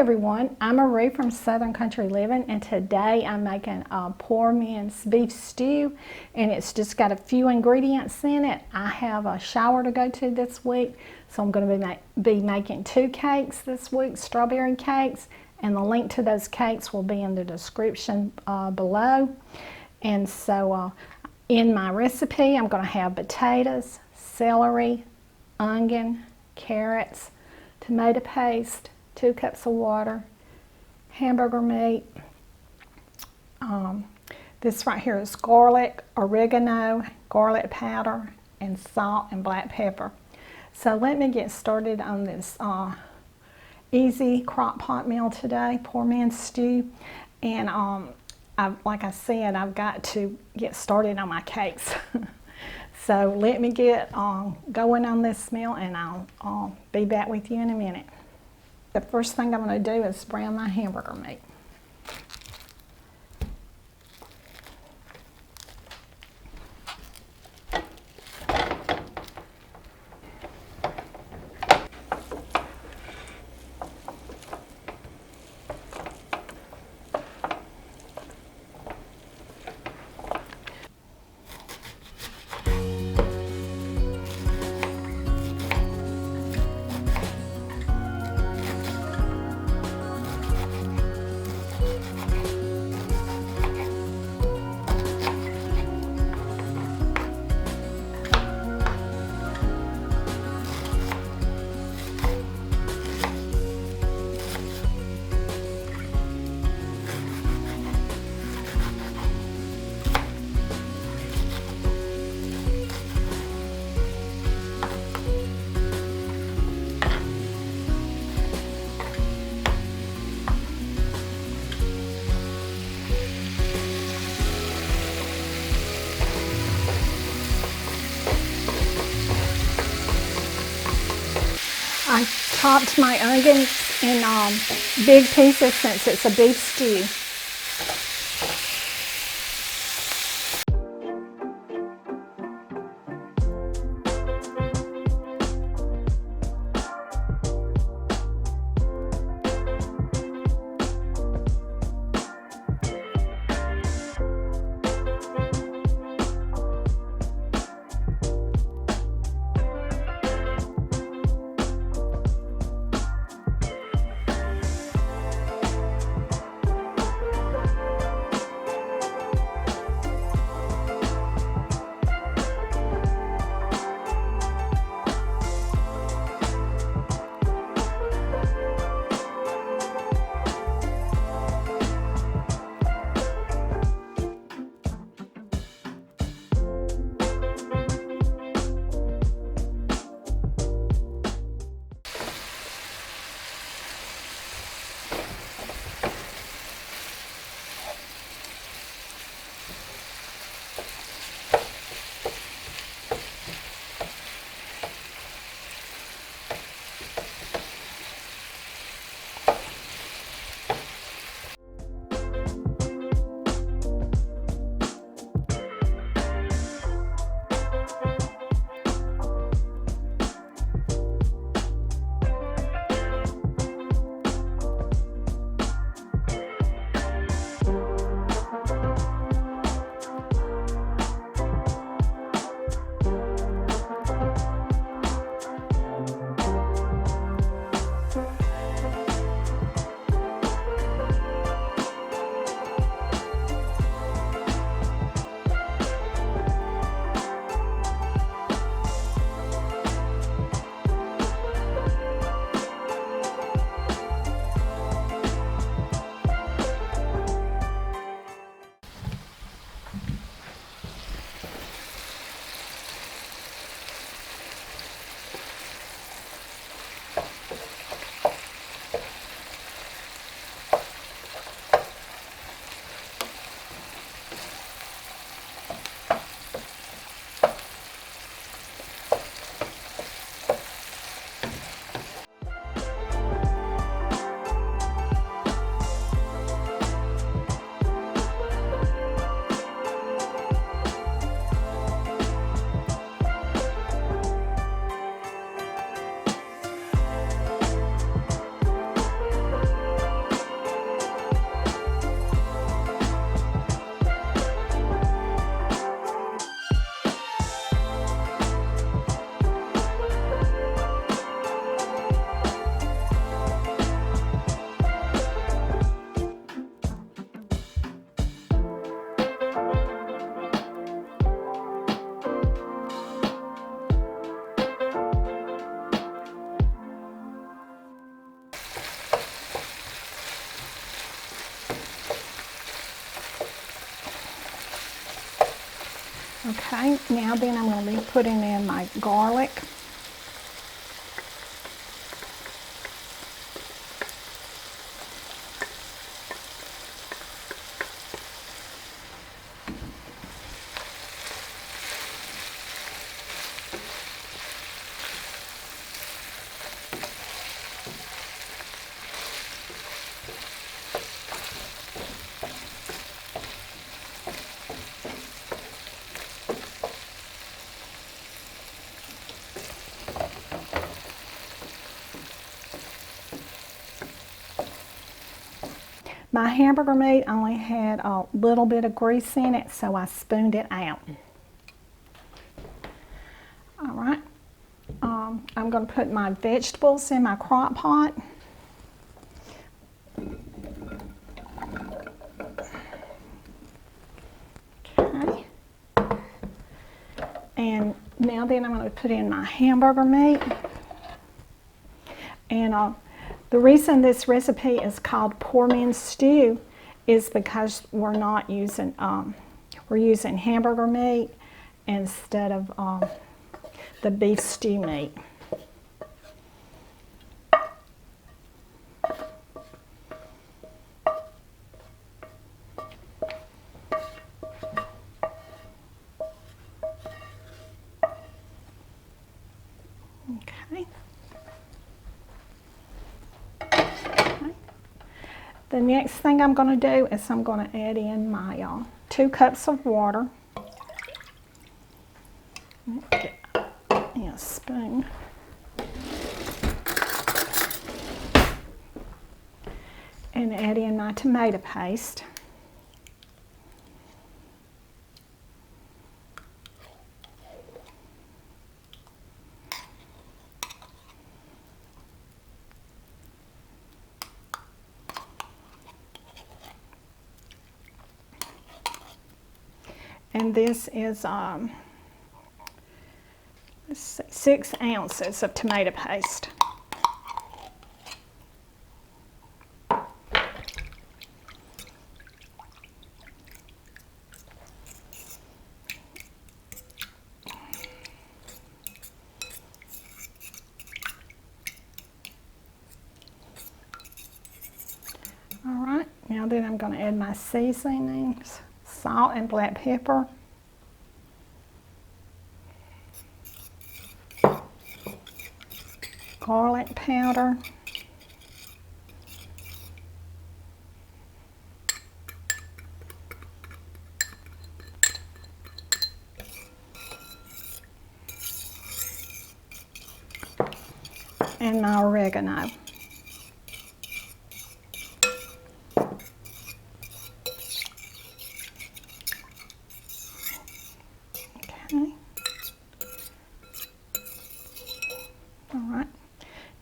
everyone, I'm Marie from Southern Country Living, and today I'm making a poor man's beef stew, and it's just got a few ingredients in it. I have a shower to go to this week, so I'm going to be making 2 cakes this week, strawberry cakes, and the link to those cakes will be in the description below. And so in my recipe, I'm going to have potatoes, celery, onion, carrots, tomato paste, 2 cups of water, hamburger meat. This right here is garlic, oregano, garlic powder, and salt and black pepper. So let me get started on this easy crock pot meal today, poor man's stew. And like I said, I've got to get started on my cakes. So let me get going on this meal, and I'll be back with you in a minute. The first thing I'm going to do is brown my hamburger meat. I chopped my onions in big pieces since it's a beef stew. Okay, now then I'm going to be putting in my garlic. My hamburger meat only had a little bit of grease in it, so I spooned it out. All right, I'm going to put my vegetables in my crock pot. Okay. And now then I'm going to put in my hamburger meat. And the reason this recipe is called poor man's stew is because we're not using, we're using hamburger meat instead of the beef stew meat. Okay. The next thing I'm going to do is I'm going to add in my 2 cups of water. Get a spoon. And add in my tomato paste. And this is 6 ounces of tomato paste. All right, now then I'm going to add my seasonings. Salt and black pepper. Garlic powder. And my oregano.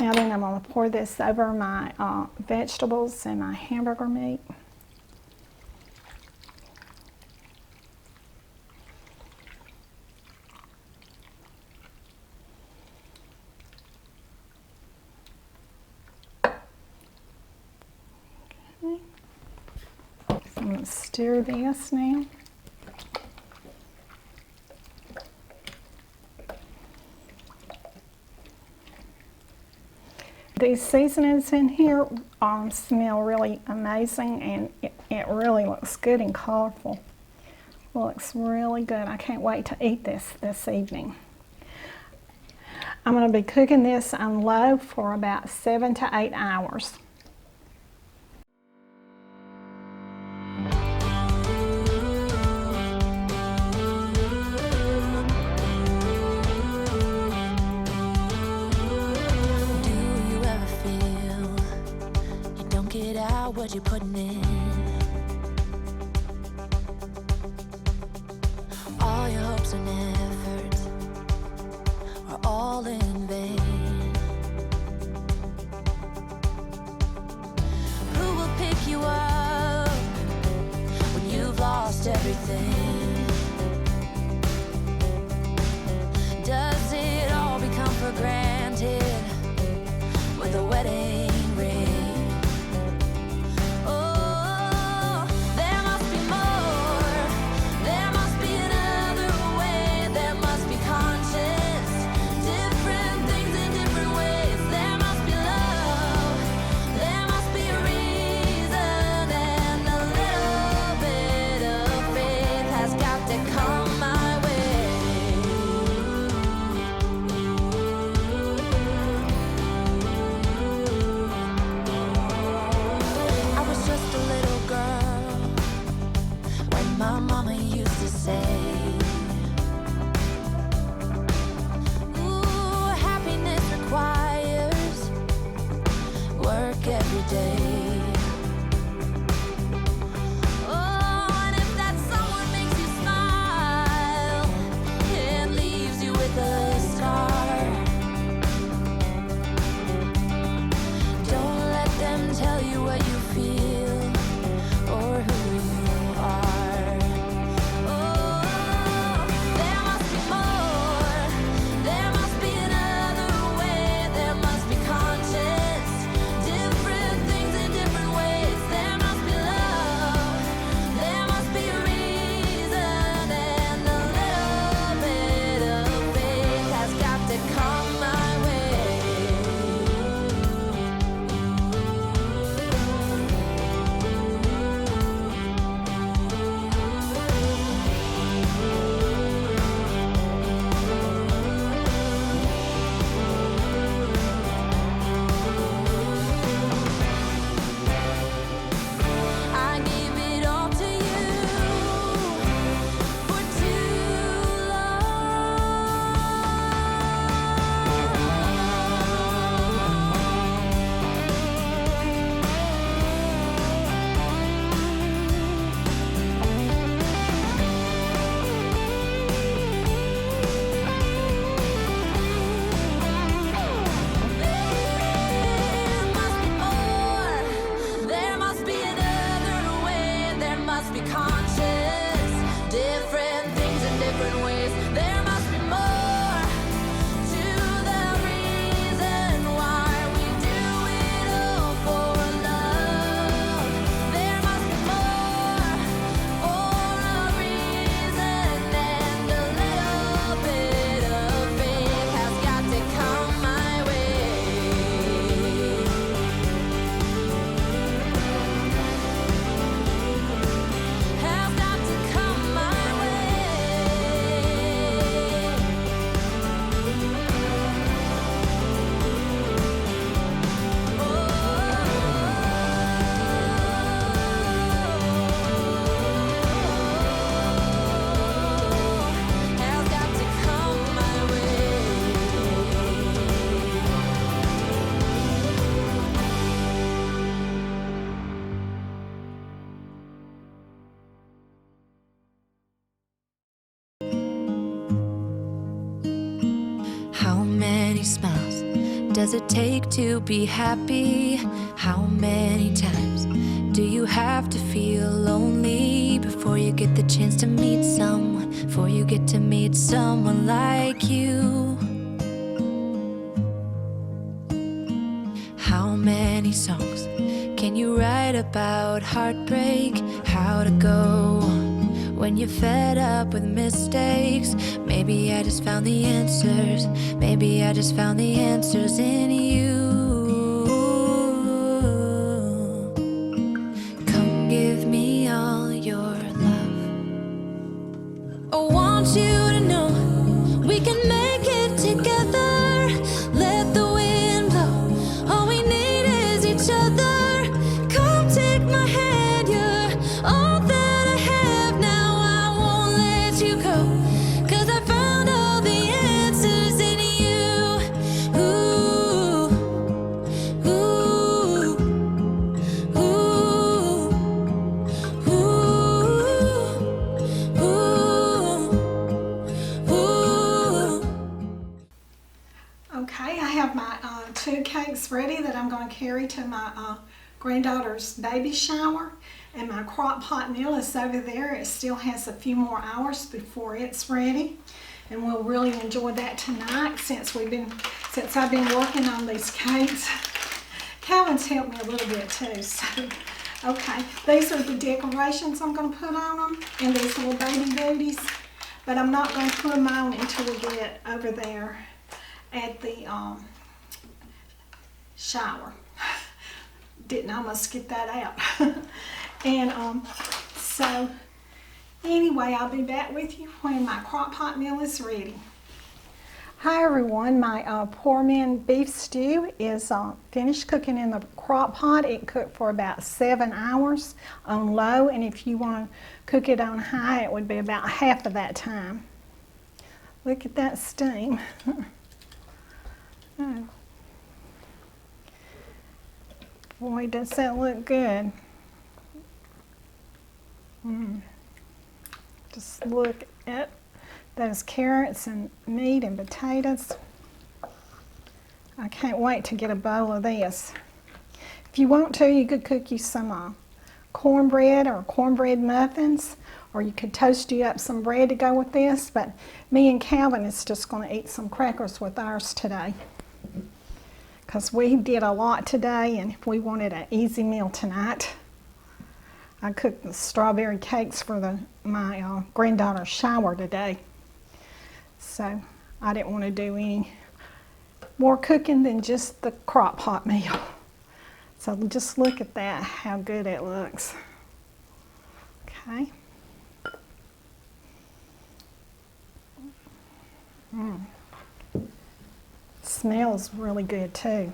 Now then I'm going to pour this over my vegetables and my hamburger meat. Okay. I'm going to stir this now. These seasonings in here smell really amazing, and it really looks good and colorful. Looks really good. I can't wait to eat this evening. I'm going to be cooking this on low for about 7 to 8 hours. What you're putting in, all your hopes and efforts are all in vain. Who will pick you up when you've lost everything? Does it all become for granted with a wedding ring? There must be more, there must be another way. my mama used to say. Ooh, happiness requires work every day. Tell you what you feel or who you are. Oh, there must be more. There must be another way. There must be conscience. Different things in different ways. There must be love. There must be a reason. And a little bit of faith has got to come my way. I gave it all to you for too There must be more. There must be another way. There must be conscious. Different things in different ways. There must be more to the reason why we do it all for love. There must be more for a reason, and a little bit of faith has got to come my way. Has got to come my Has got to come my way. How many smiles does it take to be happy? How many times do you have to feel lonely before you get the chance to meet someone? Before you get to meet someone like you? How many songs can you write about heartbreak? How to go when you're fed up with mistakes? Maybe I just found the answers. Maybe I just found the answers in you. Come give me all your love. I want you to know we can make it together. Let the wind blow. All we need is each other. Come take my hand, you're all that I have now. I won't let you go, 'cause I found all the answers in you. Ooh, ooh, ooh, ooh, ooh. Okay, I have my 2 cakes ready that I'm going to carry to my granddaughter's baby shower, and my CrockPot meal is over there. It still has a few more hours before it's ready, and we'll really enjoy that tonight since I've been working on these cakes. Calvin's helped me a little bit too. So, okay, these are the decorations I'm going to put on them, and these little baby booties, but I'm not going to put them on until we get over there at the shower. Didn't almost get that out. And so anyway, I'll be back with you when my CrockPot meal is ready. Hi everyone, my poor man beef stew is finished cooking in the crock pot. It cooked for about 7 hours on low, and if you want to cook it on high, it would be about half of that time. Look at that steam. Oh. Boy, does that look good. Just look at those carrots and meat and potatoes. I can't wait to get a bowl of this. If you want to, you could cook you some cornbread or cornbread muffins, or you could toast you up some bread to go with this, but me and Calvin is just going to eat some crackers with ours today, because we did a lot today and we wanted an easy meal tonight. I cooked the strawberry cakes for my granddaughter's shower today. So I didn't want to do any more cooking than just the crock pot meal. So just look at that, how good it looks. Okay. Smells really good too.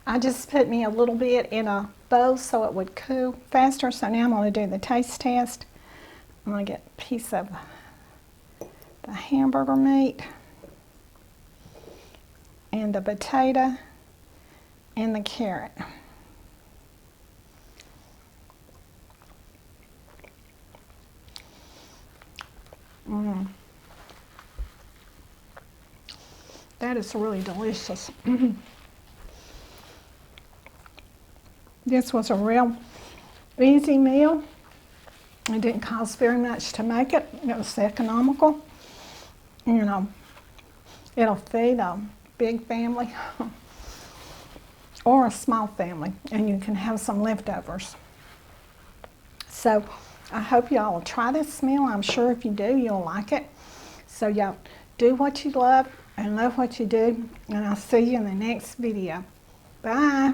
I just put me a little bit in a bowl so it would cool faster. So now I'm going to do the taste test. I'm going to get a piece of the hamburger meat and the potato and the carrot. That is really delicious. This was a real easy meal. It didn't cost very much to make it. It was economical. You know, it'll feed a big family or a small family, and you can have some leftovers. So I hope y'all will try this meal. I'm sure if you do, you'll like it. So y'all do what you love and love what you do, and I'll see you in the next video. Bye.